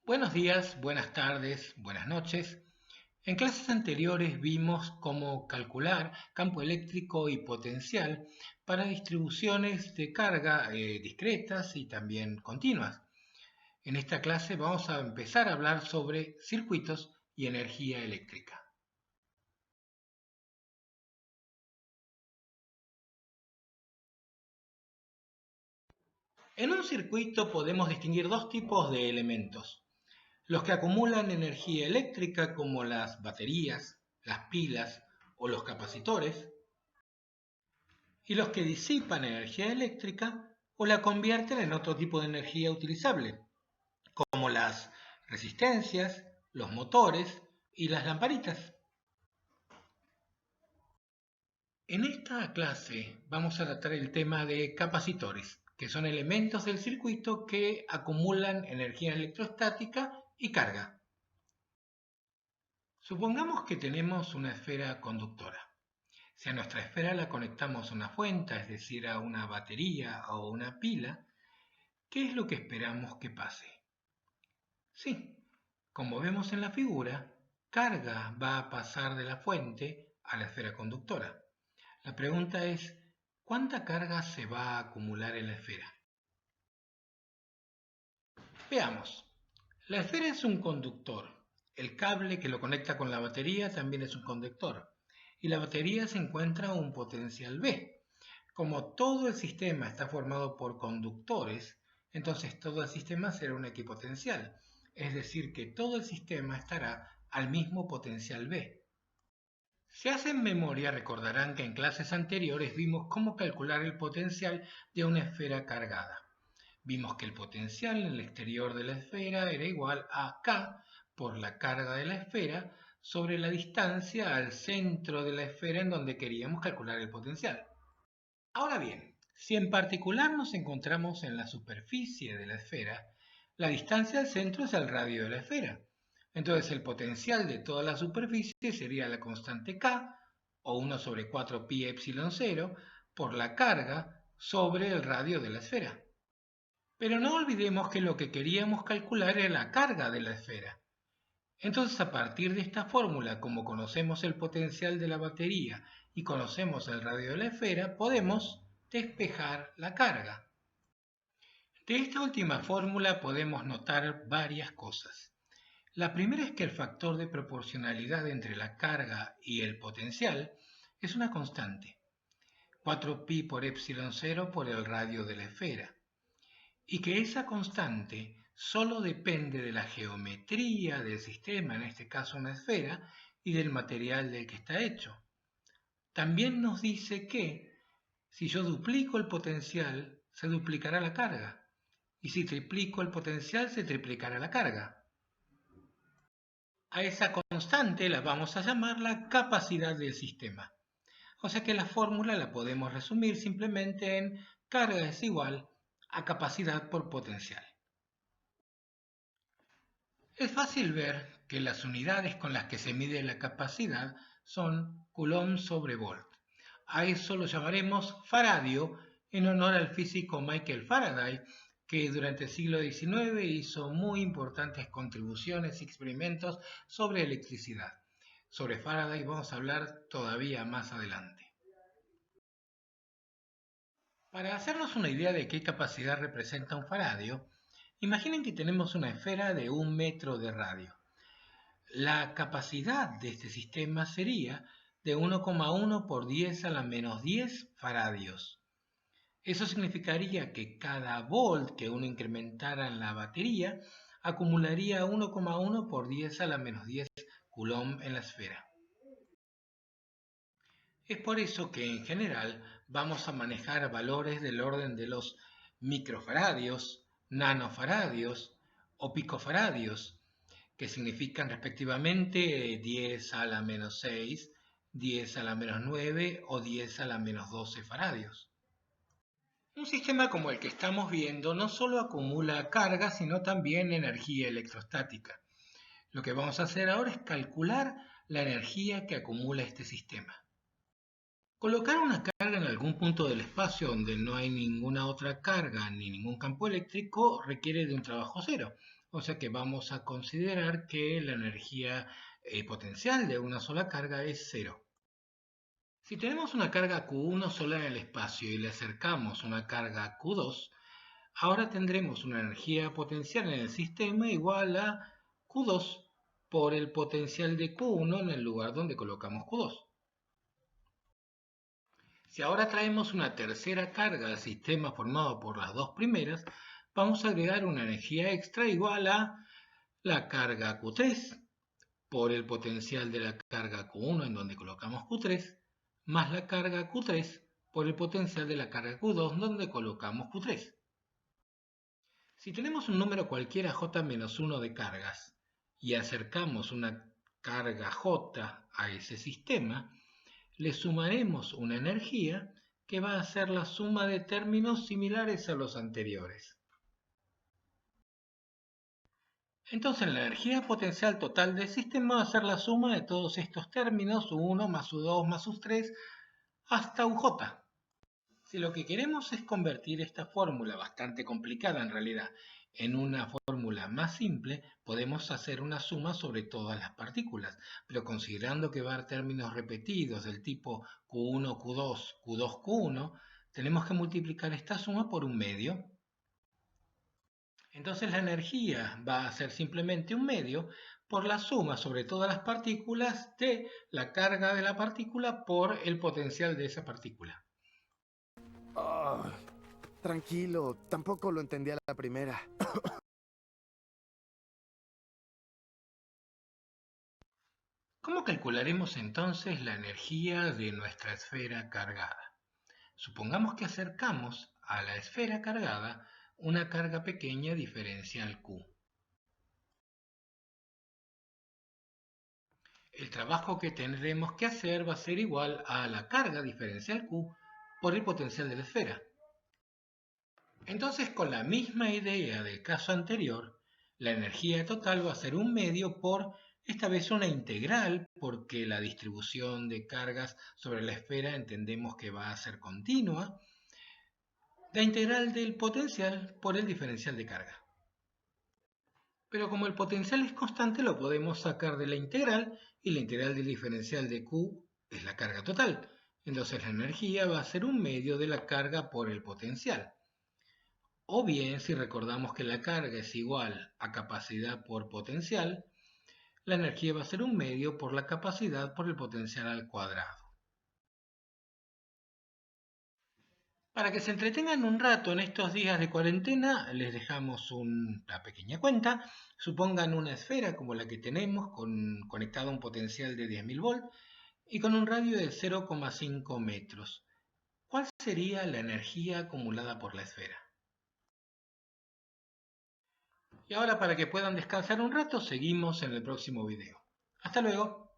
Buenos días, buenas tardes, buenas noches. En clases anteriores vimos cómo calcular campo eléctrico y potencial para distribuciones de carga discretas y también continuas. En esta clase vamos a empezar a hablar sobre circuitos y energía eléctrica. En un circuito podemos distinguir dos tipos de elementos: los que acumulan energía eléctrica como las baterías, las pilas o los capacitores, y los que disipan energía eléctrica o la convierten en otro tipo de energía utilizable, como las resistencias, los motores y las lamparitas. En esta clase vamos a tratar el tema de capacitores, que son elementos del circuito que acumulan energía electrostática y carga. Supongamos que tenemos una esfera conductora. Si a nuestra esfera la conectamos a una fuente, es decir, a una batería o una pila, ¿qué es lo que esperamos que pase? Sí, como vemos en la figura, carga va a pasar de la fuente a la esfera conductora. La pregunta es, ¿cuánta carga se va a acumular en la esfera? Veamos. La esfera es un conductor. El cable que lo conecta con la batería también es un conductor. Y la batería se encuentra a un potencial B. Como todo el sistema está formado por conductores, entonces todo el sistema será un equipotencial, es decir, que todo el sistema estará al mismo potencial B. Si hacen memoria, recordarán que en clases anteriores vimos cómo calcular el potencial de una esfera cargada. Vimos que el potencial en el exterior de la esfera era igual a K por la carga de la esfera sobre la distancia al centro de la esfera en donde queríamos calcular el potencial. Ahora bien, si en particular nos encontramos en la superficie de la esfera, la distancia al centro es el radio de la esfera. Entonces el potencial de toda la superficie sería la constante K, o 1 sobre 4 pi epsilon 0, por la carga sobre el radio de la esfera. Pero no olvidemos que lo que queríamos calcular era la carga de la esfera. Entonces, a partir de esta fórmula, como conocemos el potencial de la batería y conocemos el radio de la esfera, podemos despejar la carga. De esta última fórmula podemos notar varias cosas. La primera es que el factor de proporcionalidad entre la carga y el potencial es una constante, 4pi por epsilon 0 por el radio de la esfera, y que esa constante solo depende de la geometría del sistema, en este caso una esfera, y del material del que está hecho. También nos dice que si yo duplico el potencial, se duplicará la carga, y si triplico el potencial, se triplicará la carga. A esa constante la vamos a llamar la capacidad del sistema. O sea que la fórmula la podemos resumir simplemente en carga es igual a capacidad por potencial. Es fácil ver que las unidades con las que se mide la capacidad son coulomb sobre volt. A eso lo llamaremos faradio en honor al físico Michael Faraday, que durante el siglo XIX hizo muy importantes contribuciones y experimentos sobre electricidad. Sobre Faraday vamos a hablar todavía más adelante. Para hacernos una idea de qué capacidad representa un faradio, imaginen que tenemos una esfera de 1 metro de radio. La capacidad de este sistema sería de 1,1 por 10 a la menos 10 faradios. Eso significaría que cada volt que uno incrementara en la batería acumularía 1,1 por 10 a la menos 10 coulomb en la esfera. Es por eso que en general vamos a manejar valores del orden de los microfaradios, nanofaradios o picofaradios, que significan respectivamente 10 a la menos 6, 10 a la menos 9 o 10 a la menos 12 faradios. Un sistema como el que estamos viendo no solo acumula carga, sino también energía electrostática. Lo que vamos a hacer ahora es calcular la energía que acumula este sistema. Colocar una carga en algún punto del espacio donde no hay ninguna otra carga ni ningún campo eléctrico requiere de un trabajo cero, O sea que vamos a considerar que la energía potencial de una sola carga es cero. Si tenemos una carga Q1 sola en el espacio y le acercamos una carga Q2, ahora tendremos una energía potencial en el sistema igual a Q2 por el potencial de Q1 en el lugar donde colocamos Q2. Si ahora traemos una tercera carga al sistema formado por las dos primeras, vamos a agregar una energía extra igual a la carga Q3 por el potencial de la carga Q1 en donde colocamos Q3, más la carga Q3 por el potencial de la carga Q2 donde colocamos Q3. Si tenemos un número cualquiera j-1 de cargas y acercamos una carga j a ese sistema, le sumaremos una energía que va a ser la suma de términos similares a los anteriores. Entonces la energía potencial total del sistema va a ser la suma de todos estos términos, U1 más U2 más U3 hasta UJ. Si lo que queremos es convertir esta fórmula, bastante complicada en realidad, en una fórmula más simple, podemos hacer una suma sobre todas las partículas, pero considerando que va a haber términos repetidos del tipo Q1, Q2, Q2, Q1, tenemos que multiplicar esta suma por un medio. Entonces la energía va a ser simplemente un medio por la suma sobre todas las partículas de la carga de la partícula por el potencial de esa partícula. Oh, tranquilo, tampoco lo entendí a la primera. ¿Cómo calcularemos entonces la energía de nuestra esfera cargada? Supongamos que acercamos a la esfera cargada una carga pequeña diferencial Q. El trabajo que tendremos que hacer va a ser igual a la carga diferencial Q por el potencial de la esfera. Entonces, con la misma idea del caso anterior, la energía total va a ser un medio por, esta vez, una integral, porque la distribución de cargas sobre la esfera entendemos que va a ser continua, la integral del potencial por el diferencial de carga. Pero como el potencial es constante, lo podemos sacar de la integral, y la integral del diferencial de Q es la carga total. Entonces la energía va a ser un medio de la carga por el potencial. O bien, si recordamos que la carga es igual a capacidad por potencial, la energía va a ser un medio por la capacidad por el potencial al cuadrado. Para que se entretengan un rato en estos días de cuarentena, les dejamos una pequeña cuenta. Supongan una esfera como la que tenemos, conectada a un potencial de 10.000 volts y con un radio de 0,5 metros. ¿Cuál sería la energía acumulada por la esfera? Y ahora, para que puedan descansar un rato, seguimos en el próximo video. Hasta luego.